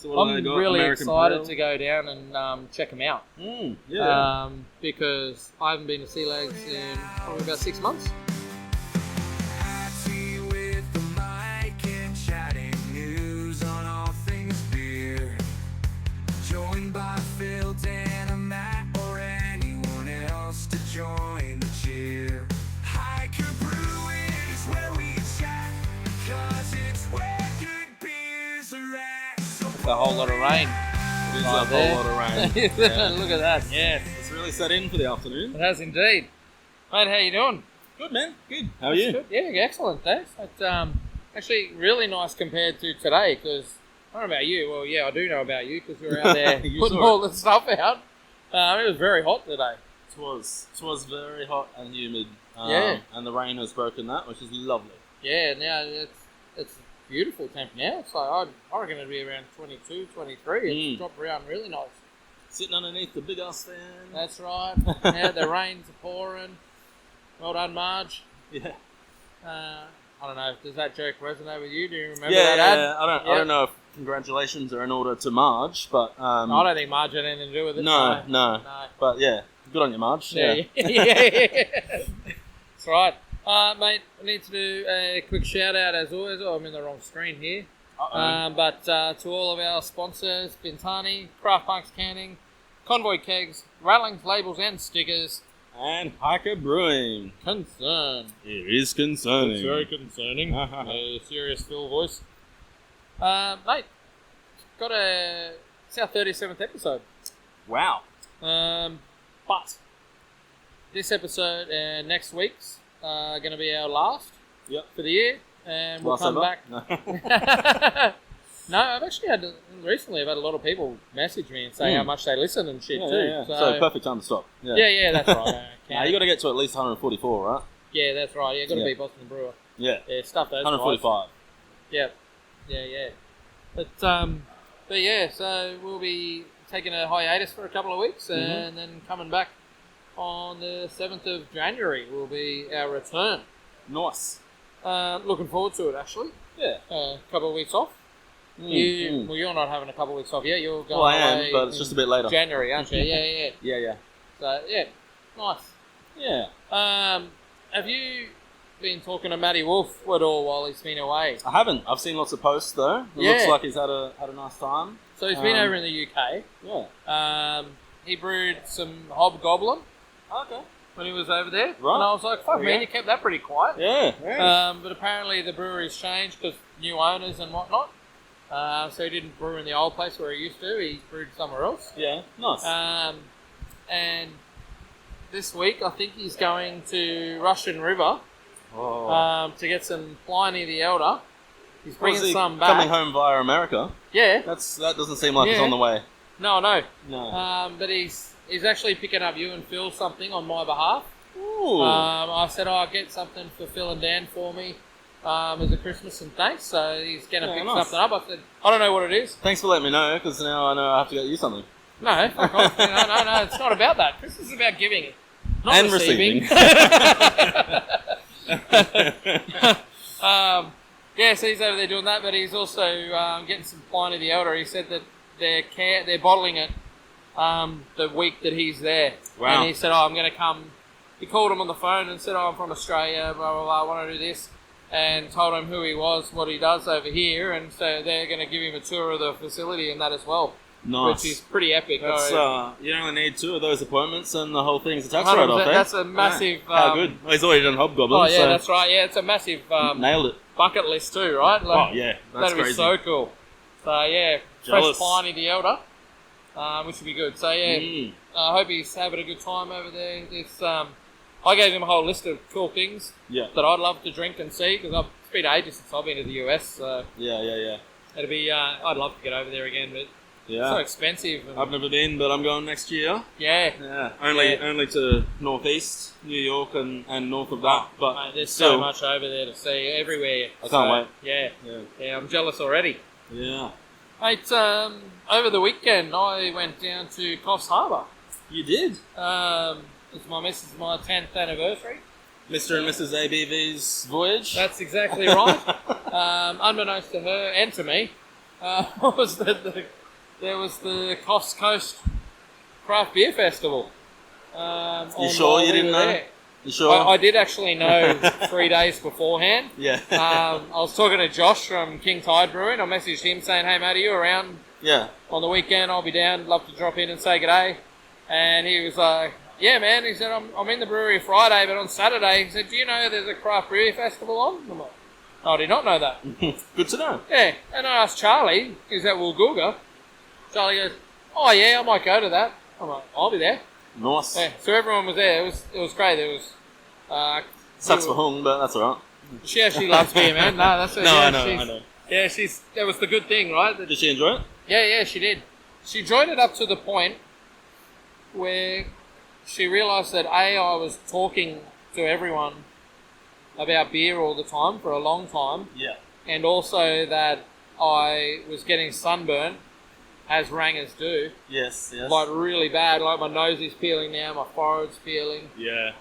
So what have I'm they got? really American excited Pale? to go down and check them out. Because I haven't been to Sea Legs in probably about 6 months. Happy with the mic and chatting news on all things beer. Joined by Phil, Dan, and Matt, or anyone else to join the cheer. Hiker Brewing is where we chat, 'cause it's where good beers are at. So A whole lot of rain. It is Right a there. whole lot of rain. Yeah. Look at that. Yes, It's really set in for the afternoon. it has indeed. Mate, how you doing? Good, man. Good. How are you? Good. Yeah, excellent. Thanks. It's actually really nice compared to today because I don't know about you. Well, yeah, I do know about you because we were out there You putting saw all the stuff out. It was very hot today. It was very hot and humid. Yeah. And the rain has broken that, which is lovely. Yeah, now it's beautiful temp now. So I reckon it'll be around 22, 23. It's dropped around really nice. Sitting underneath the big ass fan. That's right. Yeah, the rain's pouring. Well done, Marge. Yeah. I don't know. Does that joke resonate with you? Do you remember Yeah, that ad? yeah. I don't know if congratulations are in order to Marge, but I don't think Marge had anything to do with it. no. But yeah, good on you, Marge. Yeah. That's right. Mate, I need to do a quick shout out as always. Oh, I'm in the wrong screen here. But to all of our sponsors, Bintani, Craft Punks Canning, Convoy Kegs, Rattlings, Labels and Stickers. And Hiker Brewing. Concern. It is concerning. It's very concerning. A serious Phil voice. Mate, it's our 37th episode. Wow. But this episode and next week's going to be our last for the year. And we'll Last come ever? back. No, I've actually had a lot of people message me and say how much they listen and shit too. Yeah. So perfect time to stop. Yeah, that's right. Now you got to get to at least 144, right? Yeah, that's right. Yeah, got to be Boston Brewer. Yeah. Yeah, stuff those 145. guys. Yeah. But yeah, so we'll be taking a hiatus for a couple of weeks and then coming back on the 7th of January will be our return. Nice. Looking forward to it, actually. Yeah. A couple of weeks off. Well, you're not having a couple of weeks off yet. You're going Well, I away am, but it's just a bit later. January, aren't you? Yeah. Yeah. So, yeah, nice. Yeah. Have you been talking to Matty Wolfe at all while he's been away? I haven't. I've seen lots of posts though. It looks like he's had a nice time. So he's been over in the UK. Yeah. He brewed some Hobgoblin. Okay. When he was over there. Right. And I was like, fuck, man, you kept that pretty quiet. Yeah. But apparently the brewery's changed because new owners and whatnot. So he didn't brew in the old place where he used to. He brewed somewhere else. Yeah. Nice. And this week I think he's going to Russian River to get some Pliny the Elder. He's bringing some back. Coming home via America. Yeah. That doesn't seem like it's on the way. No. No. But he's actually picking up you and Phil something on my behalf. Ooh. I said, I'll get something for Phil and Dan for me as a Christmas and thanks. So he's going to pick something up. I said, I don't know what it is. Thanks for letting me know, because now I know I have to get you something. No, fuck off. No, it's not about that. Christmas is about giving, not and receiving. So he's over there doing that, but he's also getting some Pliny the Elder. He said that they're bottling it the week that he's there. Wow. And he said, I'm going to come. He called him on the phone and said, I'm from Australia, blah, blah, blah, I want to do this. And told him who he was, what he does over here. And so they're going to give him a tour of the facility and that as well. Nice. Which is pretty epic. That's, you only need 2 of those appointments and the whole thing's a tax write-off, eh? That's a massive... How good. Well, he's already done Hobgoblin. Oh, yeah, that's right. Yeah, it's a massive... nailed it. Bucket list too, right? Like, yeah. That's that'd be crazy. so cool. So, yeah. Jealous. Fresh Pliny the Elder. Which would be good. So, yeah. I hope he's having a good time over there. It's, I gave him a whole list of cool things that I'd love to drink and see, because it's been ages since I've been to the US. So Yeah. it'd be... I'd love to get over there again, but... Yeah. So expensive. I've never been, but I'm going next year. Yeah. Only to northeast, New York and north of that. But mate, there's still, so much over there to see, everywhere. I can't wait. Yeah. Yeah, I'm jealous already. Yeah. Mate, over the weekend I went down to Coffs Harbour. You did? It's my missus' my 10th anniversary. Mr. and Mrs. ABV's voyage? That's exactly right. Unbeknownst to her and to me, What was there was the Coffs Coast Craft Beer Festival. You sure you didn't know? There. You sure? I did actually know 3 days beforehand. Yeah. I was talking to Josh from King Tide Brewing. I messaged him saying, "Hey mate, are you around Yeah. on the weekend? I'll be down. Love to drop in and say g'day." And he was like, "Yeah man," he said, I'm in the brewery Friday, but on Saturday," he said, "Do you know there's a craft beer festival on?" I'm like, "No, I did not know that." Good to know. Yeah, and I asked Charlie, who's at Woolgoolga. Charlie goes, "Oh yeah, I might go to that." I'm like, "I'll be there." Nice. Yeah, so everyone was there. It was great. There was Sucks for hung, but that's alright. she actually loves beer, man. No, that's it. No, yeah, I know. Yeah, that was the good thing, right? Did she enjoy it? Yeah, she did. She enjoyed it up to the point where she realised that I was talking to everyone about beer all the time for a long time, Yeah. and also that I was getting sunburnt, as rangers do, Yes. like really bad. Like my nose is peeling now, my forehead's peeling. Yeah.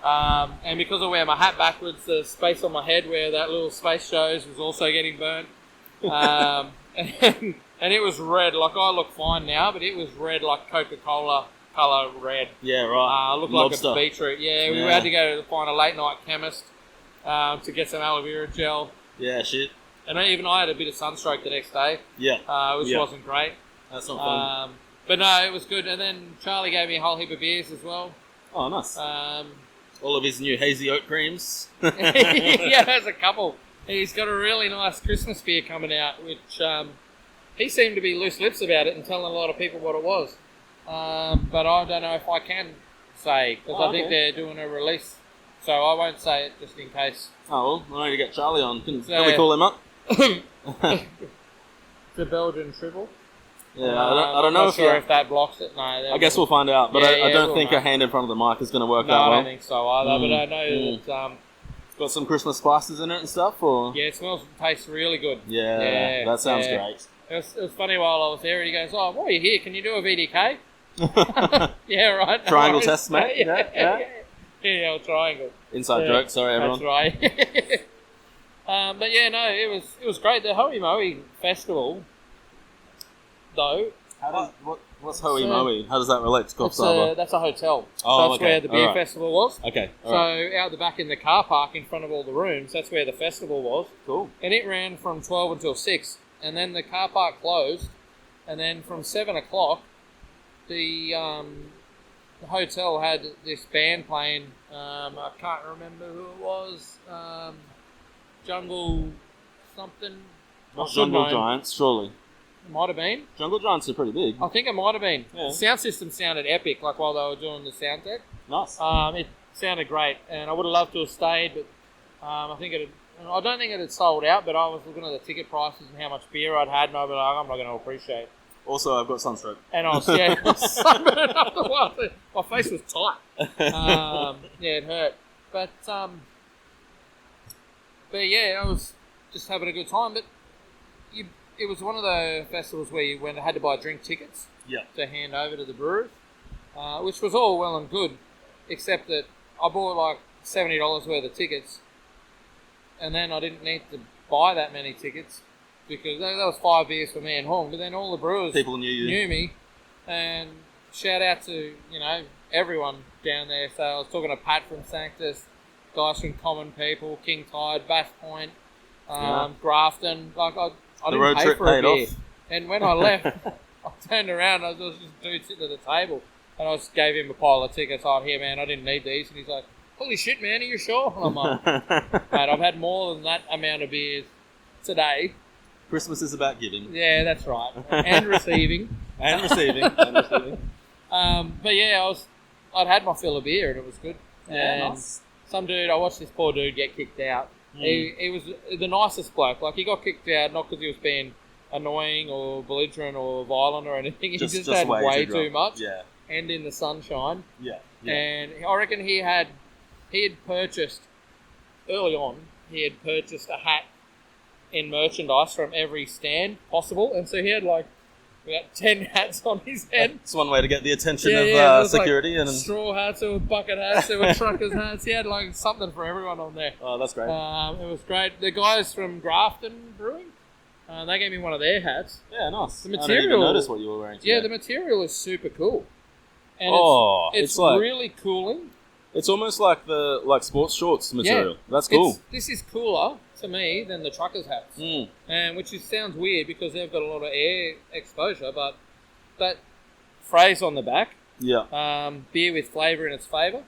And because I wear my hat backwards, the space on my head where that little space shows was also getting burnt. And it was red. Like I look fine now, but it was red like Coca-Cola colour red. Yeah, right. Looked Lobster. like a beetroot. Yeah, we Yeah. had to go to find a late night chemist to get some aloe vera gel. Yeah, shit. And I had a bit of sunstroke the next day, Yeah. which Yeah. wasn't great. That's not fun. But no, it was good. And then Charlie gave me a whole heap of beers as well. Oh, nice. Um, All of his new hazy oat creams. yeah, there's a couple. He's got a really nice Christmas beer coming out, which he seemed to be loose lips about it and telling a lot of people what it was. But I don't know if I can say, because I think they're doing a release. So I won't say it just in case. Oh, well, I need to get Charlie on. Can So- we call him up? The Belgian Triple. Yeah, I don't know I'm not if sure if that blocks it. No, I guess we'll find out, but Yeah, I don't we'll think know. a hand in front of the mic is going to work No, that I well. don't think so either. But I know that Got some Christmas spices in it and stuff, or? yeah, it smells, tastes really good. Yeah, that sounds yeah. great. It was funny while I was there, and he goes, "Oh, while you're here, can you do a VDK?" Yeah, right. no Triangle worries. test, mate. Yeah, old triangle. Inside Yeah, joke, sorry everyone. That's right. But yeah, no, it was great. The Hoey Moey festival, though. What's Hoey So- Moey? How does that relate to Coffs Harbour? That's a hotel. Oh, so that's okay. where the beer Alright. festival was. Okay, So alright. out the back in the car park in front of all the rooms, that's where the festival was. Cool. And it ran from 12 until 6. And then the car park closed. And then from 7 o'clock, the hotel had this band playing. I can't remember who it was. Jungle something. Not I should Jungle know. Giants, surely. It might have been. Jungle Giants are pretty big. I think it might have been. Yeah. The sound system sounded epic, like while they were doing the sound check. Nice. It sounded great, and I would have loved to have stayed, but I don't think it had sold out. But I was looking at the ticket prices and how much beer I'd had, and I'd be like, I'm not going to appreciate. Also, I've got sunstroke. And I was sunburned up the wall. My face was tight. Yeah, it hurt. But yeah, I was just having a good time. But it was one of the festivals where you had to buy drink tickets to hand over to the brewers, which was all well and good, except that I bought like $70 worth of tickets, and then I didn't need to buy that many tickets because that was 5 beers for me and Hong. But then all the brewers People knew me, and shout out to everyone down there. So I was talking to Pat from Sanctus, guys from Common People, King Tide, Bass Point, Grafton. Like I The didn't road pay trip for a paid beer. off. And when I left, I turned around, I was just a dude sitting at the table, and I just gave him a pile of tickets. Oh, here, man, I didn't need these. And he's like, holy shit, man, are you sure? And I'm like, mate, I've had more than that amount of beers today. Christmas is about giving. Yeah, that's right. And receiving. And receiving. And receiving. But yeah, I'd had my fill of beer, and it was good. Yeah, And nice. some dude, I watched this poor dude get kicked out. He was the nicest bloke. Like, he got kicked out not because he was being annoying or belligerent or violent or anything. He just had way too much. Yeah. And in the sunshine. Yeah. And I reckon he had purchased, early on, he had purchased a hat in merchandise from every stand possible. And so he had like about 10 hats on his head. It's one way to get the attention there of was, security. like, and straw hats, there were bucket hats, there were truckers' hats. He had like something for everyone on there. Oh, that's great. It was great. The guys from Grafton Brewing, They gave me one of their hats. Yeah, nice. The I didn't material- even notice what you were wearing today. Yeah, the material is super cool. And it's like really cooling. it's almost like the sports shorts material. That's cool. This is cooler to me than the truckers' hats, and which sounds weird because they've got a lot of air exposure. But that phrase on the back, beer with flavour in its favour,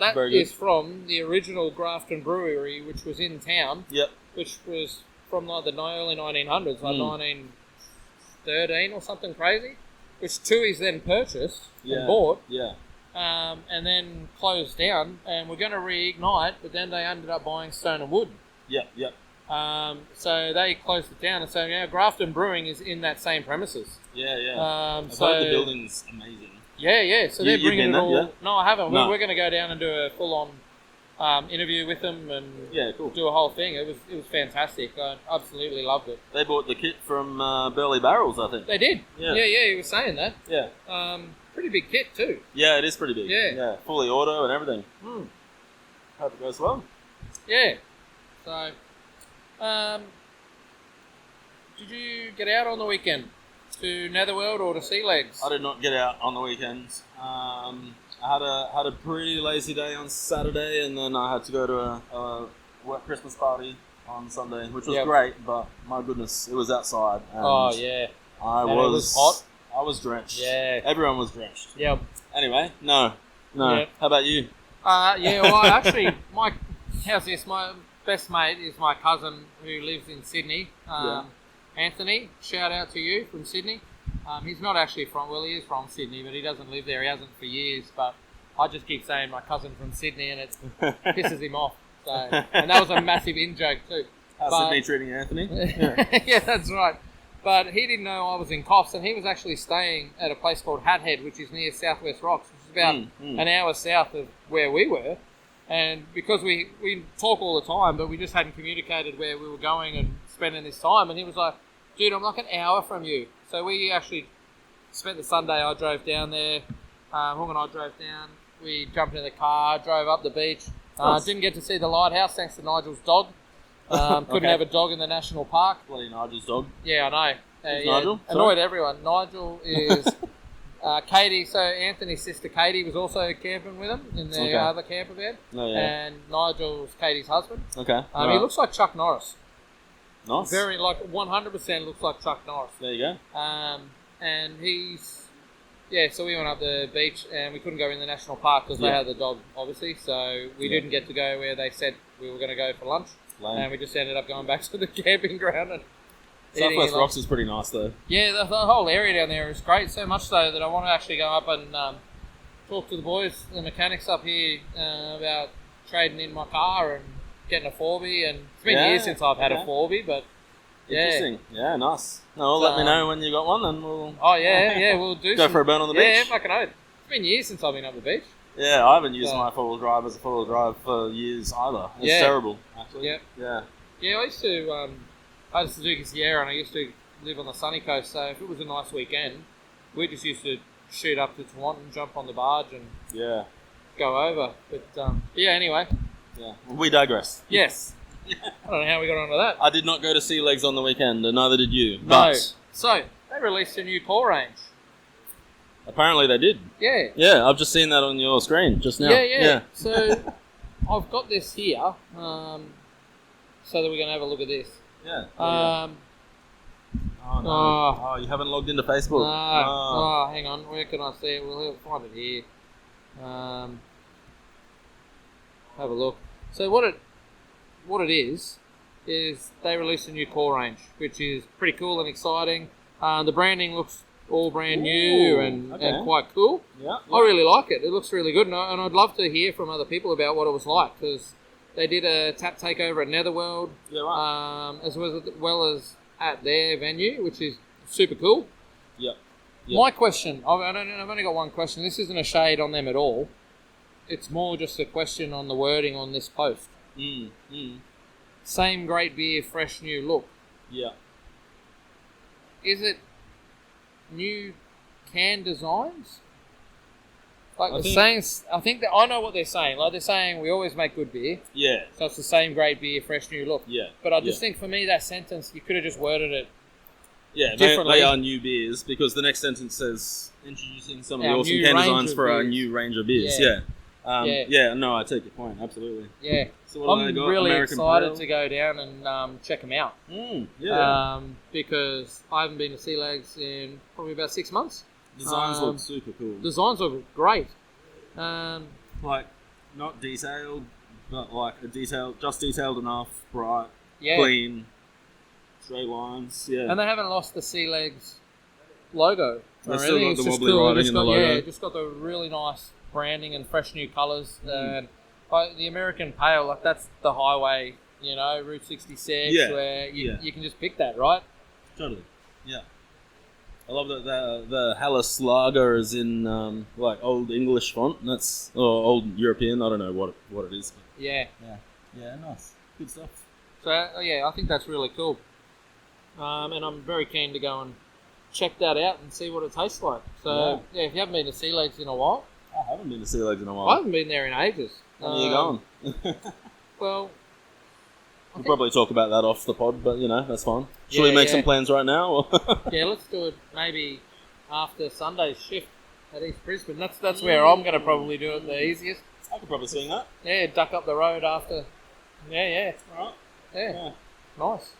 that is from the original Grafton Brewery, which was in town. Yep. Which was from like the early 1900s, like 1913 or something crazy, which Tooheys then purchased and bought. Yeah. And then closed down, and we're going to reignite, but then they ended up buying Stone and Wood. Yep. So they closed it down, and so now Grafton Brewing is in that same premises. Yeah. I've heard the building's amazing. Yeah. So they're bringing it all. Yeah? No, I haven't. No. We're going to go down and do a full-on interview with them and cool. do a whole thing. It was fantastic. I absolutely loved it. They bought the kit from Burley Barrels, I think. They did. Yeah. He was saying that. Yeah. Pretty big kit too. Yeah, it is pretty big. Yeah. Fully auto and everything. Hope it goes well. Yeah. So, did you get out on the weekend to Netherworld or to Sea Legs? I did not get out on the weekends. I had a pretty lazy day on Saturday, and then I had to go to a work Christmas party on Sunday, which was great. But my goodness, it was outside. And it was hot. I was drenched. Yeah. Everyone was drenched. Yep. Anyway, no. Yep. How about you? Well, actually, how's this? My best mate is my cousin who lives in Sydney. Anthony, shout out to you from Sydney. He's not actually he is from Sydney, but he doesn't live there. He hasn't for years, but I just keep saying my cousin from Sydney, and it pisses him off. So, and that was a massive in-joke too. How's Sydney treating Anthony? Yeah, that's right. But he didn't know I was in Coffs, and he was actually staying at a place called Hathead, which is near Southwest Rocks, which is about an hour south of where we were. And because we talk all the time, but we just hadn't communicated where we were going and spending this time, and he was like, dude, I'm like an hour from you. So we actually spent the Sunday, I drove down there, Hung and I drove down, we jumped in the car, drove up the beach. Didn't get to see the lighthouse thanks to Nigel's dog. Couldn't have a dog in the national park. Bloody Nigel's dog. Yeah, I know. Nigel? Annoyed everyone. Nigel is Katie. So Anthony's sister Katie was also camping with him in the other camper van. And Nigel's Katie's husband. Okay. He looks like Chuck Norris. Nice. Very 100% looks like Chuck Norris. There you go. And he's so we went up the beach and we couldn't go in the national park because they had the dog, obviously. So we didn't get to go where they said we were going to go for lunch. And we just ended up going back to the camping ground and Southwest Rocks is pretty nice though. Yeah, the whole area down there is great. So much so that I want to actually go up and talk to the boys, the mechanics up here, about trading in my car and getting a 4B. And it's been years since I've had a 4B, but interesting. Yeah, nice. No, let me know when you got one, and we'll. We'll do. Go for a burn on the beach. Yeah, fucking oath. It's been years since I've been up the beach. Yeah, I haven't used my four-wheel drive as a four-wheel drive for years either. It's terrible, actually. Yep. Yeah. Yeah, I used to do Sierra, and I used to live on the sunny coast, so if it was a nice weekend, we just used to shoot up to Toronto, jump on the barge, and go over. But, anyway. Yeah. We digress. Yes. I don't know how we got onto that. I did not go to Sea Legs on the weekend, and neither did you. No. But So, they released a new core range. Apparently they did. Yeah. Yeah, I've just seen that on your screen just now. Yeah. So, I've got this here, so that we're going to have a look at this. Yeah. Oh, no. You haven't logged into Facebook. No. Hang on. Where can I see it? We'll find it here. Have a look. So what it is they released a new core range, which is pretty cool and exciting. The branding looks all brand new and quite cool. Yeah. I really like it. It looks really good, and I'd love to hear from other people about what it was like, because they did a tap takeover at Netherworld, as well as at their venue, which is super cool. Yep. My question, I've only got one question. This isn't a shade on them at all. It's more just a question on the wording on this post. Same great beer, fresh new look. Yeah. Is it new can designs? Like the sayings, I think that I know what they're saying. Like they're saying, we always make good beer. Yeah. So it's the same great beer, fresh new look. Yeah. But I just think for me, that sentence, you could have just worded it. Yeah, differently. they are new beers because the next sentence says introducing some of the Our awesome new can range designs of for our beers. new range of beers. Yeah. Yeah. No, I take your point. Absolutely. Yeah. So what have I'm they got? really American excited Pale? to go down and check them out. Yeah. Because I haven't been to Sea Legs in probably about 6 months. Designs look super cool. Designs look great. Like not detailed, but like just detailed enough, bright, Yeah. clean, straight lines. Yeah. And they haven't lost the Sea Legs logo. They've or still anything. got It's the just wobbly cool. writing Just in the got- logo. Yeah, just got the really nice branding and fresh new colours. And like the American Pale, like that's the highway, Route 66, Yeah. where you can just pick that, right? Totally. Yeah. I love that the Hallis Lager is in like old English font. Or old European. I don't know what it is. Yeah. Yeah. Nice. Good stuff. So yeah, I think that's really cool. And I'm very keen to go and check that out and see what it tastes like. So yeah, if you haven't been to Sea Legs in a while, I haven't been to Sea Legs in a while. I haven't been there in ages. Where are you going? Well, We'll probably talk about that off the pod, but that's fine. Should we Yeah, make yeah. some plans right now? Or? yeah, let's do it maybe after Sunday's shift at East Brisbane. That's where I'm going to probably do it the easiest. I could probably swing that. Yeah, duck up the road after. Yeah. Right. Yeah. Nice.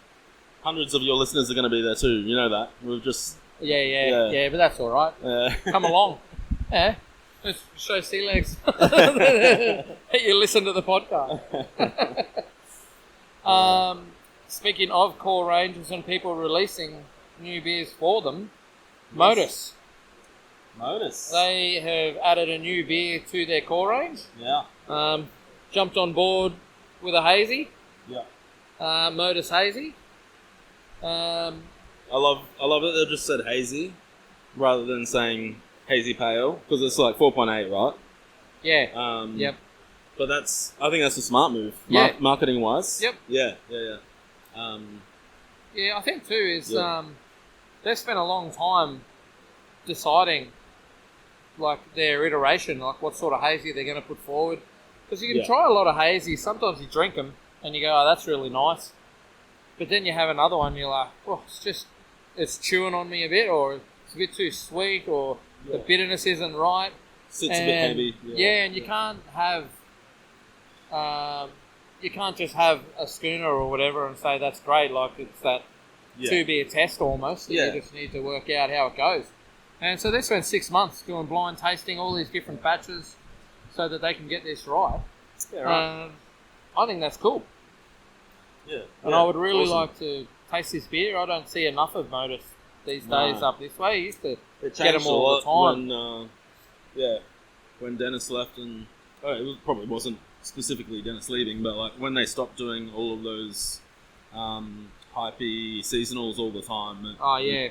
Hundreds of your listeners are going to be there too. You know that. We've just. Yeah, but that's all right. Come along. Yeah. Let's show Sea Legs. You listen to the podcast. Speaking of core ranges and people releasing new beers for them, Modus. They have added a new beer to their core range. Yeah. Jumped on board with a hazy. Yeah. Modus hazy. I love that they just said hazy rather than saying hazy pale because it's like 4.8, right? Yeah. Yep. But I think that's a smart move, Yeah. marketing wise. Yep. Yeah. Yeah, I think too is they've spent a long time deciding like their iteration, like what sort of hazy they're going to put forward. Because you can try a lot of hazy. Sometimes you drink them and you go, "Oh, that's really nice," but then you have another one, you're like, "Oh, it's chewing on me a bit, or it's a bit too sweet, or the bitterness isn't right." Sits a bit heavy. Yeah, and you can't have. You can't just have a schooner or whatever and say that's great. Like it's that 2 beer test almost. That You just need to work out how it goes. And so they spent 6 months doing blind tasting all these different batches so that they can get this right. Yeah, right. I think that's cool. Yeah. And I would really like to taste this beer. I don't see enough of Modus these days up this way. You used to It get them all the time. When Dennis left and probably wasn't specifically Dennis leaving, but like when they stopped doing all of those hypey seasonals all the time,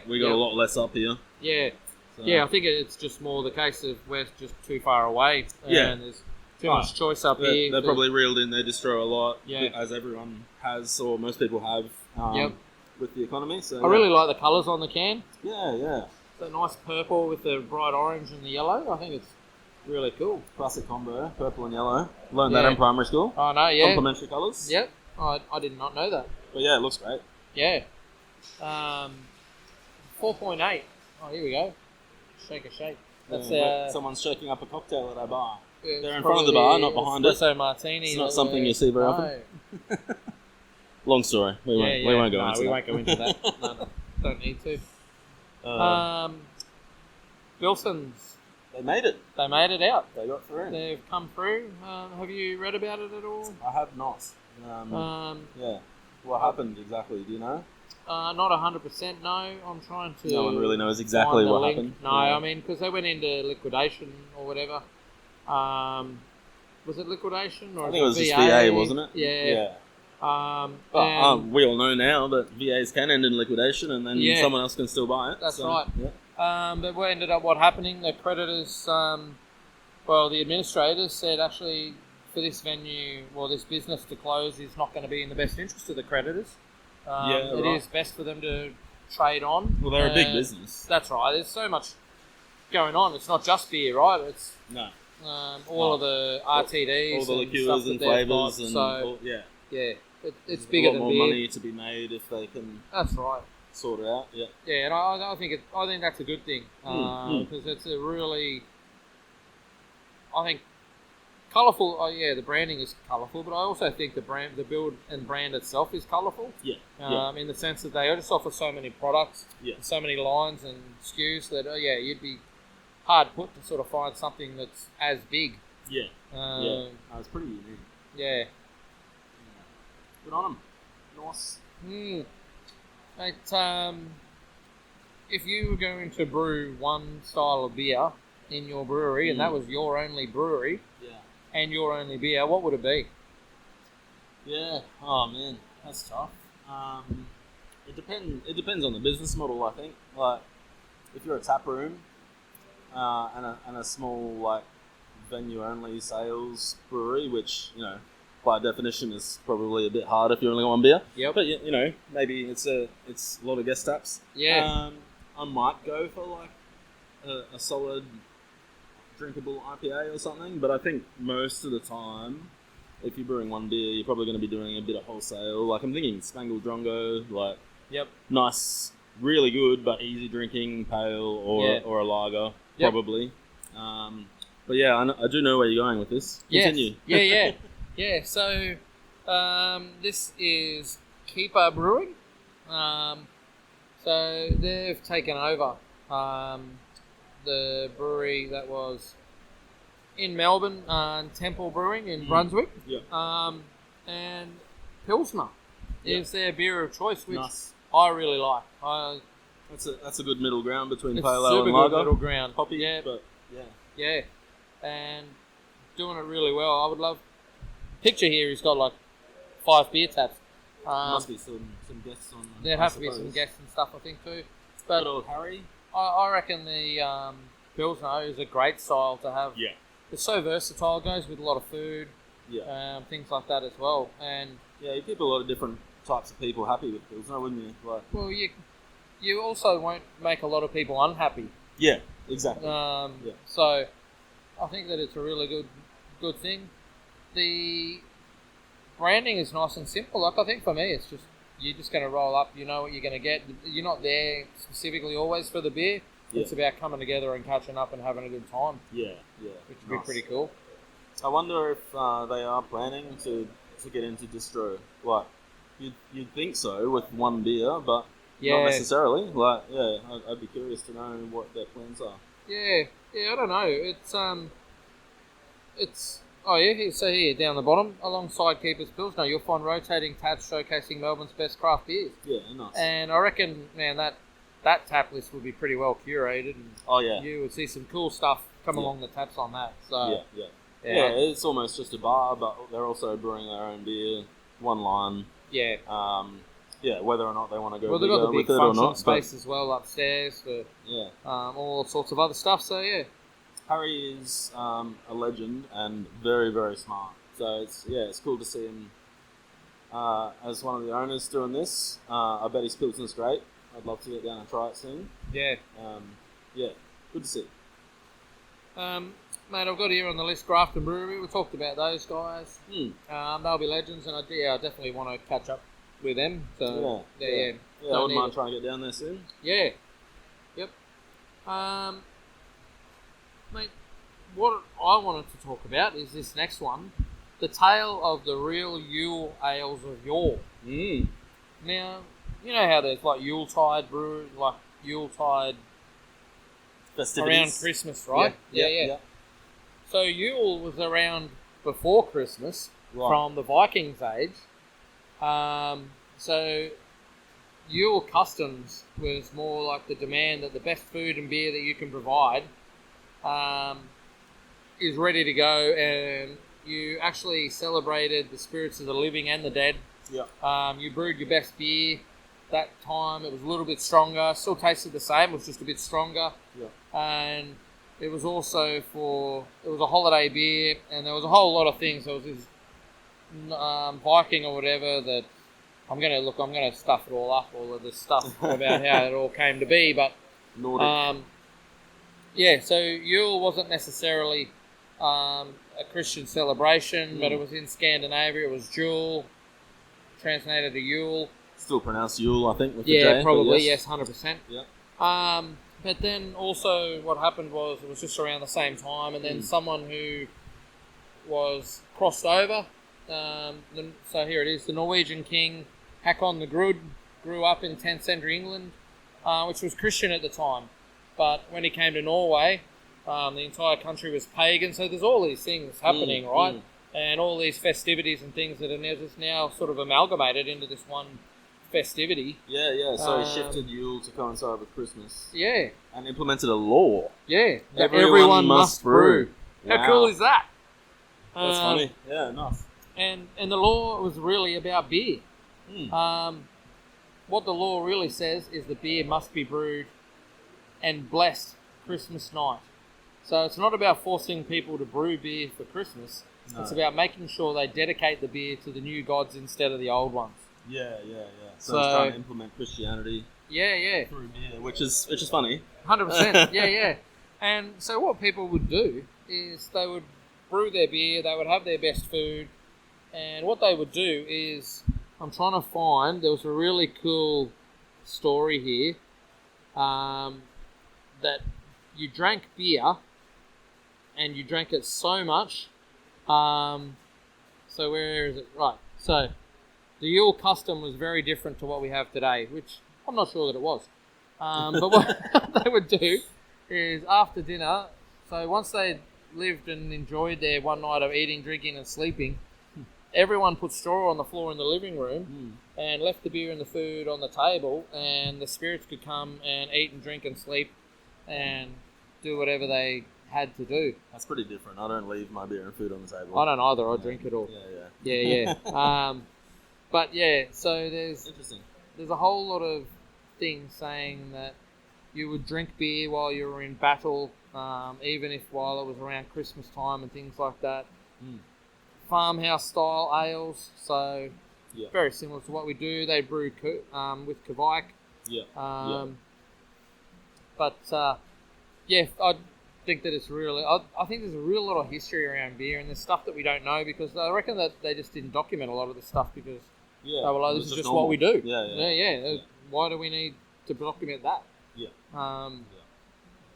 we got a lot less up here. Yeah. So, Yeah, I think it's just more the case of we're just too far away and there's too much choice up here. They probably reeled in their distro a lot, Yeah. as everyone has, or most people have, with the economy. So I really like the colours on the can. Yeah. That nice purple with the bright orange and the yellow. I think it's really cool. Classic combo, purple and yellow. Learned that in primary school. Oh, no, yeah. Complementary colours. Yep. I did not know that. But yeah, it looks great. Yeah. 4.8. Oh, here we go. Shake a shake. That's someone's shaking up a cocktail at our bar. it's They're in front of the bar, not behind it. Espresso martini. It's not something you see very often. Long story. We won't go into that. We won't go into that. No, don't need to. Wilson's. They made it. They made it out. They got through. They've come through. Have you read about it at all? I have not. What happened exactly? Do you know? Not 100% no. I'm trying to. No one really knows exactly find the what link. happened. No, I mean, because they went into liquidation or whatever. Was it liquidation or I think it was just VA, wasn't it? Yeah. We all know now that VAs can end in liquidation and then someone else can still buy it. That's right. Yeah. But what ended up happening, the creditors, the administrators said actually for this venue, this business to close is not going to be in the best interest of the creditors. It is best for them to trade on. Well, they're a big business. That's right. There's so much going on. It's not just beer, right? It's No. all of the RTDs, all the and liqueurs stuff and that they've flavours, got. and So yeah, it's there's bigger a lot than more beer. money to be made if they can That's right. sort it out. Yeah. Yeah, and I think that's a good thing because it's a really, I think, colourful. Oh yeah, the branding is colourful, but I also think the build and brand itself is colourful. Yeah. In the sense that they just offer so many products, Yeah. and so many lines and SKUs that you'd be hard put to sort of find something that's as big. Yeah. It's pretty unique. Yeah. Good on them. Nice. Mate, if you were going to brew one style of beer in your brewery, and that was your only brewery, and your only beer, what would it be? Yeah. Oh man, that's tough. It depends on the business model. I think. Like, if you're a tap room, and a small like venue only sales brewery, which by definition is probably a bit hard if you only got one beer. Yep. But maybe it's a lot of guest taps. Yeah. I might go for like a solid drinkable IPA or something, but I think most of the time, if you're brewing one beer, you're probably going to be doing a bit of wholesale. Like, I'm thinking Spangled Drongo, like nice, really good but easy drinking pale or a lager, probably. But yeah, I do know where you're going with this. Continue. Yes. Yeah. So this is Keeper Brewing. So they've taken over the brewery that was in Melbourne, Temple Brewing in Brunswick. Yeah. And Pilsner is their beer of choice, which I really like. That's a good middle ground between it's pale ale super and good lager. middle ground. Hoppy, but yeah, and doing it really well. I would love. Picture here, he's got like 5 beer taps. Must be some guests on. There'd have to be some guests and stuff, I think too. But good old Harry. I reckon the Pilsner is a great style to have. Yeah. It's so versatile. It goes with a lot of food. Yeah. Things like that as well. And yeah, you keep a lot of different types of people happy with Pilsner, wouldn't you? Like. Well, you also won't make a lot of people unhappy. Yeah. Exactly. So I think that it's a really good thing. The branding is nice and simple. Like, I think for me, it's just you're just going to roll up. You know what you're going to get. You're not there specifically always for the beer. Yeah. It's about coming together and catching up and having a good time. Yeah. Which would be pretty cool. I wonder if they are planning to get into distro. Like, you'd think so with one beer, but not necessarily. Like, I'd be curious to know what their plans are. Yeah, I don't know. It's. Oh yeah, so here down the bottom, alongside Keeper's Pilsner, you'll find rotating taps showcasing Melbourne's best craft beers. Yeah, nice. And I reckon, man, that tap list would be pretty well curated. And you would see some cool stuff come along the taps on that. So yeah, it's almost just a bar, but they're also brewing their own beer, one line. Yeah. Whether or not they want to go. Well, they've got the big with function it or not, space as well upstairs for all sorts of other stuff. So yeah. Harry is a legend and very, very smart. So it's cool to see him as one of the owners doing this. I bet his Pilsner's great. I'd love to get down and try it soon. Yeah. Good to see. Mate, I've got here on the list Grafton Brewery. We talked about those guys. They'll be legends, and I definitely want to catch up with them. So I wouldn't mind trying to get down there soon. Yeah. Yep. Mate, what I wanted to talk about is this next one, the tale of the real Yule ales of yore. Now, you know how there's like Yuletide brew, like Yuletide festivities around Christmas, right? Yeah. So Yule was around before Christmas, from the Vikings age. So Yule customs was more like the demand that the best food and beer that you can provide is ready to go, and you actually celebrated the spirits of the living and the dead. You brewed your best beer that time. It was a little bit stronger, still tasted the same, it was just a bit stronger. And it was also it was a holiday beer, and there was a whole lot of things. There was this Viking or whatever that I'm going to stuff it all up, all of this stuff about how it all came to be, but Yeah, so Yule wasn't necessarily a Christian celebration, but it was in Scandinavia. It was Jule, translated to Yule. Still pronounced Yule, I think, with the J. Yeah, probably, yes, 100%. Yeah. But then also what happened was it was just around the same time, and then someone who was crossed over. So here it is, the Norwegian king Hakon the Good grew up in 10th century England, which was Christian at the time. But when he came to Norway, the entire country was pagan. So there's all these things happening, right? And all these festivities and things that are just now sort of amalgamated into this one festivity. Yeah. So he shifted Yule to coincide with Christmas. Yeah. And implemented a law. Yeah. Everyone must brew. Wow. How cool is that? That's funny. Yeah, nice. And the law was really about beer. What the law really says is the beer must be brewed and blessed Christmas night. So it's not about forcing people to brew beer for Christmas. No. It's about making sure they dedicate the beer to the new gods instead of the old ones. Yeah. So it's trying to implement Christianity. Yeah. Through beer, which is funny. 100%. Yeah. And so what people would do is they would brew their beer, they would have their best food, and what they would do is, I'm trying to find, there was a really cool story here, that you drank beer, and you drank it so much, so where is it? Right, so the Yule custom was very different to what we have today, which I'm not sure that it was. But what they would do is after dinner, so once they lived and enjoyed their one night of eating, drinking and sleeping, everyone put straw on the floor in the living room and left the beer and the food on the table, and the spirits could come and eat and drink and sleep and do whatever they had to do. That's pretty different. I don't leave my beer and food on the table. I don't either. I drink it all. Yeah. But yeah, so there's a whole lot of things saying that you would drink beer while you were in battle, even if while it was around Christmas time and things like that. Farmhouse style ales, so very similar to what we do. They brew with Kvike. But I think that it's really, I think there's a real lot of history around beer, and there's stuff that we don't know because I reckon that they just didn't document a lot of the stuff because they were like, this is just normal. What we do. Yeah. Why do we need to document that?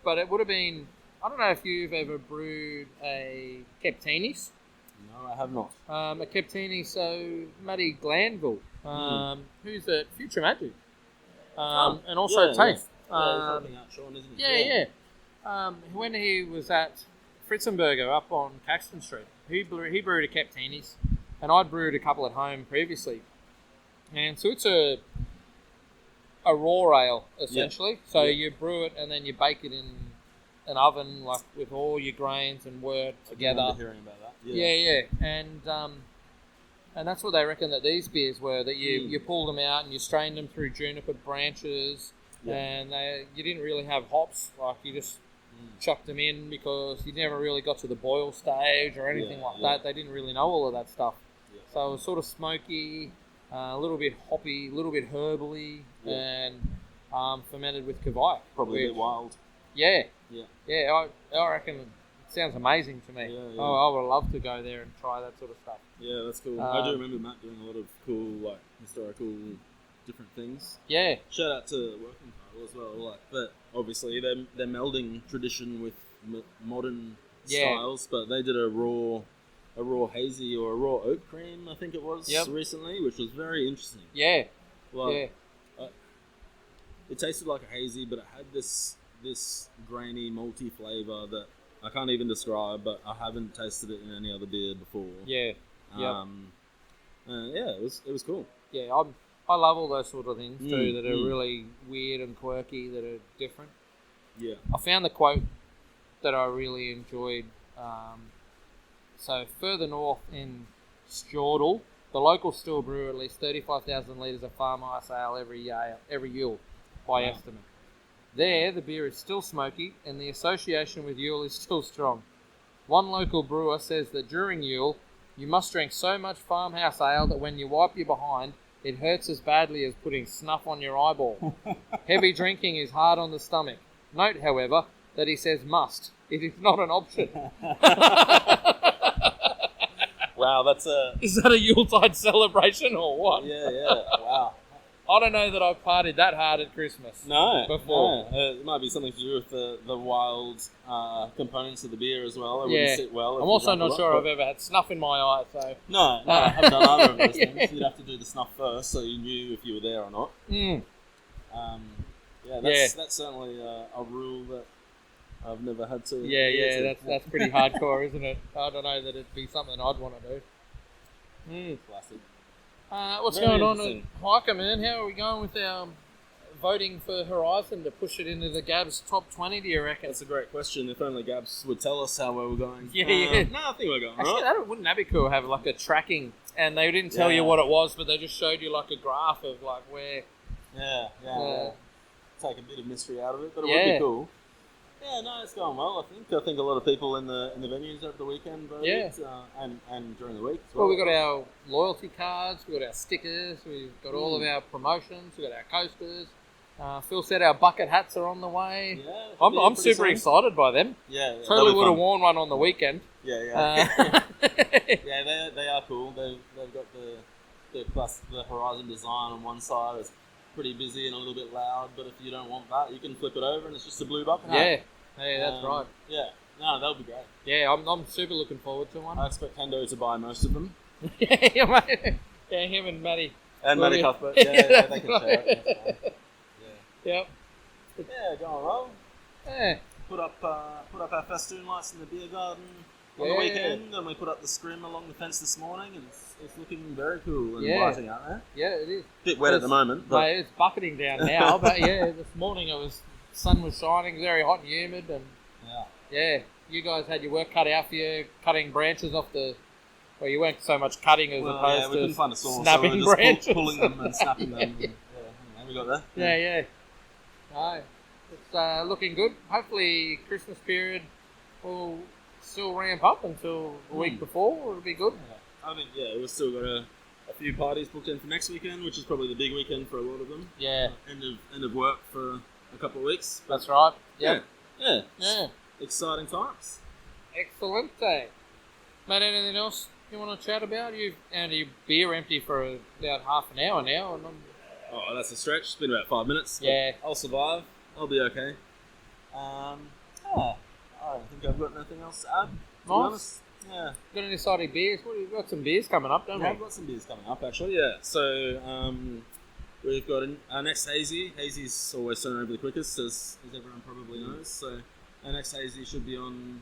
But it would have been, I don't know if you've ever brewed a Keptinis. No, I have not. A Keptini, so Matty Glanville, who's at Future Magic, and also TAFE. When he was at Fritzenberger up on Caxton Street, he brewed a Keptinis, and I'd brewed a couple at home previously. And so it's a raw ale, essentially. So you brew it and then you bake it in an oven, like with all your grains and wort together. I remember hearing about that. And that's what they reckon that these beers were, that you pulled them out and you strained them through juniper branches, and you didn't really have hops, like you just chucked them in because you never really got to the boil stage or anything like that. They didn't really know all of that stuff. So it was sort of smoky, a little bit hoppy, a little bit herbally, and fermented with Kvike. Probably a bit wild. I reckon it sounds amazing to me. I would love to go there and try that sort of stuff. Yeah, that's cool. I do remember Matt doing a lot of cool, like, historical different things. Yeah. Shout out to Working Title as well. Like, but obviously they're melding tradition with modern styles, but they did a raw hazy or a raw oak cream, I think it was, recently, which was very interesting. Yeah. It tasted like a hazy, but it had this grainy, malty flavour that I can't even describe, but I haven't tasted it in any other beer before. It was cool. Yeah, I love all those sort of things too that are really weird and quirky, that are different. Yeah. I found the quote that I really enjoyed. So further north in Stjordal, the locals still brew at least 35,000 litres of farmhouse ale every Yule, by estimate. There, the beer is still smoky, and the association with Yule is still strong. One local brewer says that during Yule, you must drink so much farmhouse ale that when you wipe your behind, it hurts as badly as putting snuff on your eyeball. Heavy drinking is hard on the stomach. Note, however, that he says must. It is not an option. Wow, that's a... Is that a Yuletide celebration or what? Yeah, wow. I don't know that I've partied that hard at Christmas. No, before. No. It might be something to do with the wild components of the beer as well. It Yeah. wouldn't sit well. I'm also not sure I've ever had snuff in my eye, so... No, I haven't done either of those things. You'd have to do the snuff first so you knew if you were there or not. That's certainly a rule that I've never had to... That's pretty hardcore, isn't it? I don't know that it'd be something I'd want to do. Classic. What's Very going on at interesting. Hiker, man? How are we going with our voting for Horizon to push it into the Gabs top 20, do you reckon? That's a great question. If only Gabs would tell us how well we're going. Yeah. No, I think we're going Actually, right. wouldn't that be cool? Have like a tracking, and they didn't tell you what it was, but they just showed you like a graph of like where. Yeah. Take a bit of mystery out of it, but it Yeah. would be cool. Yeah, no, it's going well. I think a lot of people in the venues over the weekend voted, and during the week as well. Well, we got our loyalty cards, we got our stickers, we've got all of our promotions, we got our coasters. Phil said our bucket hats are on the way. Yeah, I'm super excited by them. Yeah, Totally would have worn one on the weekend. Yeah. Yeah, they are cool. They've got the Horizon design on one side. It's pretty busy and a little bit loud, but if you don't want that, you can flip it over and it's just a blue bucket hat. Yeah, that's right. Yeah, no, that'll be great. Yeah, I'm super looking forward to one. I expect Hendo to buy most of them. Yeah, mate. Yeah, him and Matty. And Well, Matty yeah. Cuthbert. Yeah, they can Right. share it. That's fine. Yep. Yeah, going well. Yeah. Put up our festoon lights in the beer garden on the Yeah. weekend, and we put up the scrim along the fence this morning, and it's looking very cool and Yeah. inviting out there. Yeah, it is. Bit wet at the moment, but Mate, it's bucketing down now, but yeah, this morning sun was shining, very hot and humid, and yeah, you guys had your work cut out for you, cutting branches off the. Well, you weren't so much cutting as we opposed couldn't to find a saw, snapping so we were branches. just pulling them and snapping them. And, we got there. Yeah. No, it's looking good. Hopefully, Christmas period will still ramp up until the week before. It'll be good. Yeah. I think we've still got a few parties booked in for next weekend, which is probably the big weekend for a lot of them. Yeah, End of work for a couple of weeks. that's right. Yep. Yeah. Yeah. Exciting times. Excellent day. Mate, anything else you want to chat about? You've had your beer empty for about half an hour now. And Oh, that's a stretch. It's been about 5 minutes. but Yeah. I'll survive. I'll be okay. I don't think I've got nothing else to add. To be Nice. honest. Yeah. got any exciting beers? We've got some beers coming up, don't Yeah, we? I've got some beers coming up actually. Yeah. So we've got our next hazy. Hazy's always turned over the quickest, as everyone probably knows. So our next hazy should be on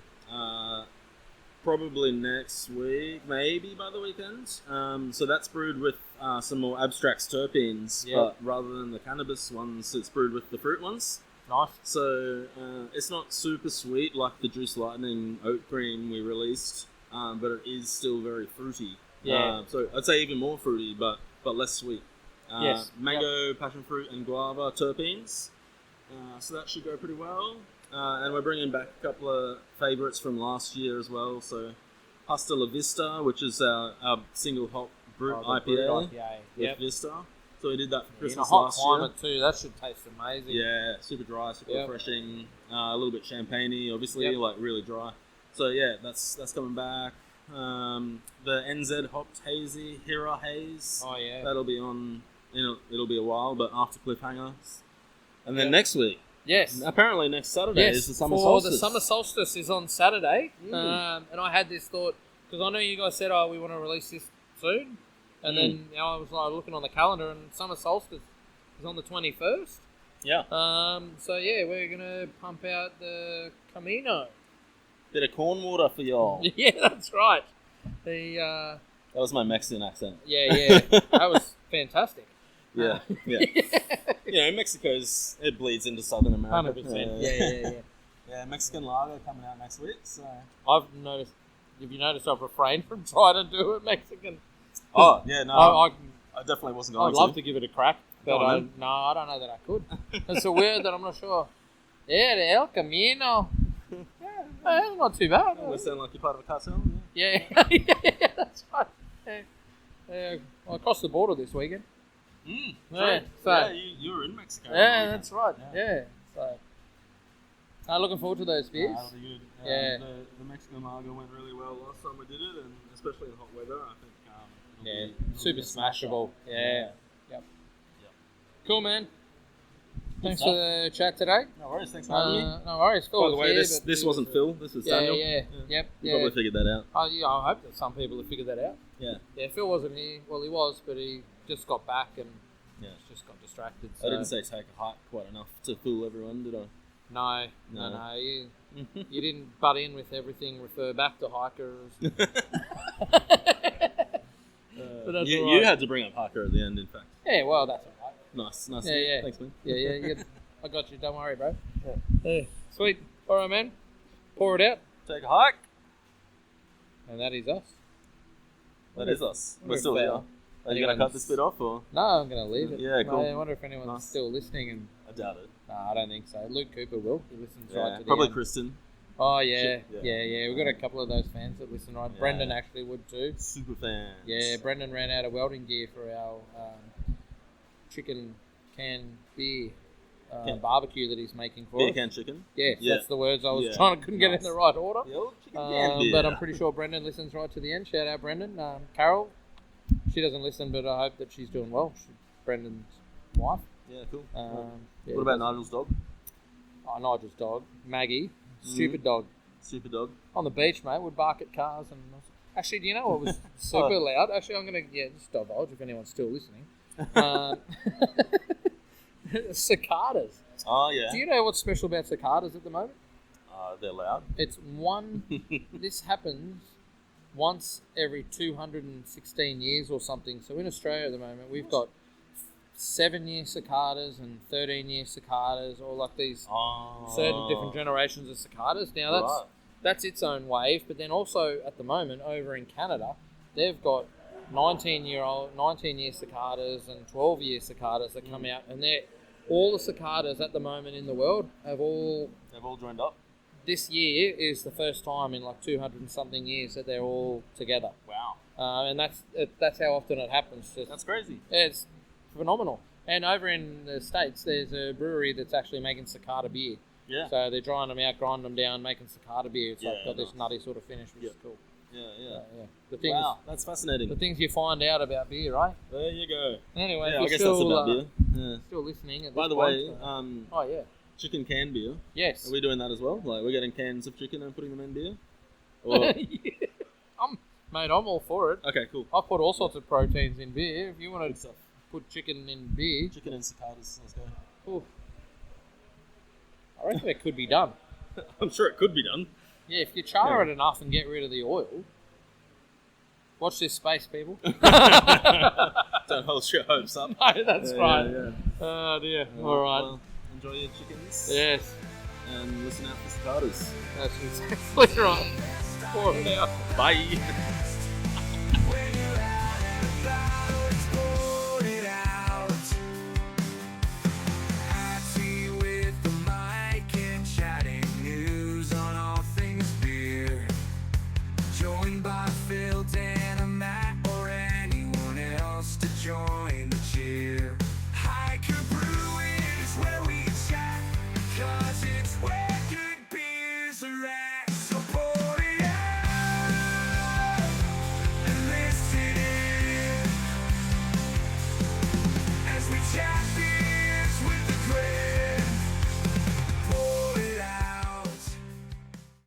probably next week, maybe by the weekend. So that's brewed with some more abstracts terpenes, but rather than the cannabis ones, it's brewed with the fruit ones. Nice. So it's not super sweet like the Juice Lightning oat cream we released, but it is still very fruity. Yeah. So I'd say even more fruity, but less sweet. Yes. Mango, passion fruit, and guava terpenes. So that should go pretty well. And we're bringing back a couple of favourites from last year as well. So Pasta La Vista, which is our single hop brut IPA with Vista. So we did that for In a Christmas hot last climate year. too, that should taste amazing. Yeah, super dry, super refreshing. A little bit champagne-y, obviously, Yep. like really dry. So yeah, that's coming back. The NZ hopped hazy Hira Haze. Oh yeah. That'll be on. It'll be a while, but after Cliffhangers. And then next week. Yes. Apparently next Saturday Yes, is the summer for solstice. the summer solstice is on Saturday, and I had this thought because I know you guys said, "Oh, we want to release this soon," and then I was like looking on the calendar, and summer solstice is on the 21st. Yeah. So yeah, we're gonna pump out the Camino. Bit of corn water for y'all. Yeah, that's right. That was my Mexican accent. Yeah, that was fantastic. Yeah. Mexico's it bleeds into Southern America. 100%. Yeah. Yeah, Mexican lager coming out next week. So. I've noticed. Have you noticed I've refrained from trying to do it Mexican? Oh yeah, no. I definitely wasn't going I'd love to give it a crack, but Go on, I don't know that I could. It's so weird that I'm not sure. Yeah, the El Camino. It's not too bad. We sound like you're part of a cartel. Yeah, that's right. Yeah, I crossed the border this weekend. Yeah, so you were in Mexico. yeah, that's right. Yeah. So, Looking forward to those beers. That'll be good. Yeah. The Mexican lager went really well last time we did it, and especially in hot weather, I think. It'll super be smashable. Yeah. Yep. Cool, man. Thanks for the chat today. No worries. Thanks for having me. No worries. Cool. By the way, this wasn't Phil. This was Daniel. Yep. You probably figured that out. I hope that some people have figured that out. Yeah. Yeah. Phil wasn't here. Well, he was, but he just got back and just got distracted. So. I didn't say take a hike quite enough to fool everyone, did I? No. You didn't butt in with everything. Refer back to hikers. But that's you had to bring up hiker at the end, in fact. Yeah. Well, that's all right. Nice. Yeah. Thanks, man. Yeah. I got you. Don't worry, bro. Yeah. Sweet. All right, man. Pour it out. Take a hike. And that is us. That is us. We're still here. Are you going to cut this bit off, or? No, I'm going to leave it. Yeah, cool. I wonder if anyone's still listening. And I doubt it. No, I don't think so. Luke Cooper will. He listens right to the probably end. Kristen. Oh, yeah. We've got a couple of those fans that listen right. Yeah. Brendan actually would too. Super fans. Yeah, Brendan ran out of welding gear for our chicken can beer barbecue that he's making for us. Beer can chicken? Yes, that's the words I was couldn't get it in the right order. The old chicken can beer. But I'm pretty sure Brendan listens right to the end. Shout out Brendan. Carol, she doesn't listen, but I hope that she's doing well. She's Brendan's wife. Yeah, cool. What about Nigel's dog? Oh, Nigel's dog. Maggie. Stupid dog. Stupid dog. On the beach, mate, would bark at cars. And actually, do you know what was super loud? Actually, I'm going to just divulge if anyone's still listening. Cicadas. Oh, yeah. Do you know what's special about cicadas at the moment? They're loud. It's this happens once every 216 years or something. So in Australia at the moment, we've got 7-year cicadas and 13-year cicadas, or like these certain different generations of cicadas. Now that's its own wave, but then also at the moment over in Canada, they've got 19-year cicadas and 12-year cicadas that come out, and all the cicadas at the moment in the world they've all joined up. This year is the first time in like 200 and something years that they're all together. Wow. And that's how often it happens. That's crazy. It's phenomenal. And over in the States, there's a brewery that's actually making cicada beer. Yeah. So they're drying them out, grinding them down, making cicada beer. It's got this nutty sort of finish, which is cool. Yeah. Wow, that's fascinating. The things you find out about beer, right? There you go. Anyway, I guess that's about beer. Yeah. Still listening. By the way, chicken can beer. Yes. Are we doing that as well? Like, we're getting cans of chicken and putting them in beer? Or... I'm all for it. Okay, cool. I put all sorts of proteins in beer. If you want to put chicken in beer. Chicken and cicadas, let's go. Ooh. I reckon it could be done. I'm sure it could be done. Yeah, if you char it enough and get rid of the oil. Watch this space, people. Don't hold your hopes up. No, that's right. Yeah. Oh, dear. All right. Well, enjoy your chickens. Yes. And listen out for cicadas. That's exactly right. Pour it out. Bye.